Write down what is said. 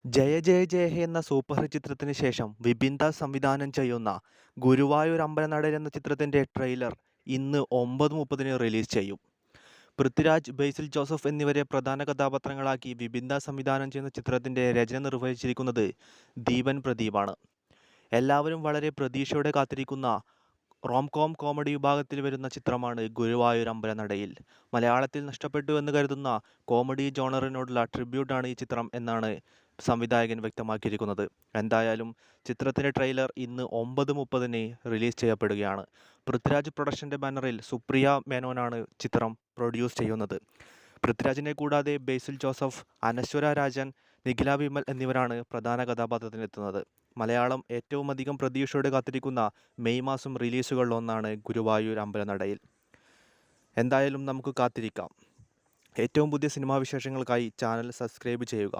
ജയ ജയ ജയ ഹേ എന്ന super hit ചിത്രത്തിന് ശേഷം വിപിൻ ദാസ് സംവിധാനം ചെയ്യുന്ന ഗുരുവായൂർ അമ്പലനടയിൽ എന്ന ചിത്രത്തിൻ്റെ ട്രെയിലർ ഇന്ന് 9:30-ന് റിലീസ് ചെയ്യും. പൃഥ്വിരാജ്, ബേസിൽ ജോസഫ് എന്നിവരെ പ്രധാന കഥാപാത്രങ്ങളാക്കി വിപിൻ ദാസ് സംവിധാനം ചെയ്യുന്ന ചിത്രത്തിൻ്റെ രചന നിർവഹിച്ചിരിക്കുന്നത് ദീപൻ പ്രദീപാണ്. എല്ലാവരും വളരെ പ്രതീക്ഷയോടെ കാത്തിരിക്കുന്ന റോം കോമഡി വിഭാഗത്തിൽ വരുന്ന ചിത്രമാണ് ഗുരുവായൂർ അമ്പലനടയിൽ. മലയാളത്തിൽ നഷ്ടപ്പെട്ടു എന്ന് കരുതുന്ന കോമഡി ജോണറിനോടുള്ള ട്രിബ്യൂട്ടാണ് ഈ ചിത്രം എന്നാണ് സംവിധായകൻ വ്യക്തമാക്കിയിരിക്കുന്നത്. എന്തായാലും ചിത്രത്തിൻ്റെ ട്രെയിലർ ഇന്ന് 9:30-ന് റിലീസ് ചെയ്യപ്പെടുകയാണ്. പൃഥ്വിരാജ് പ്രൊഡക്ഷൻ്റെ ബാനറിൽ സുപ്രിയ മേനോനാണ് ചിത്രം പ്രൊഡ്യൂസ് ചെയ്യുന്നത്. പൃഥ്വിരാജിനെ കൂടാതെ ബേസിൽ ജോസഫ്, അനശ്വര രാജൻ, നിഖില വിമൽ എന്നിവരാണ് പ്രധാന കഥാപാത്രത്തിനെത്തുന്നത്. മലയാളം ഏറ്റവുമധികം പ്രതീക്ഷയോടെ കാത്തിരിക്കുന്ന മെയ് മാസം റിലീസുകളിലൊന്നാണ് ഗുരുവായൂർ അമ്പലനടയിൽ. എന്തായാലും നമുക്ക് കാത്തിരിക്കാം. ഏറ്റവും പുതിയ സിനിമാ വിശേഷങ്ങൾക്കായി ചാനൽ സബ്സ്ക്രൈബ് ചെയ്യുക.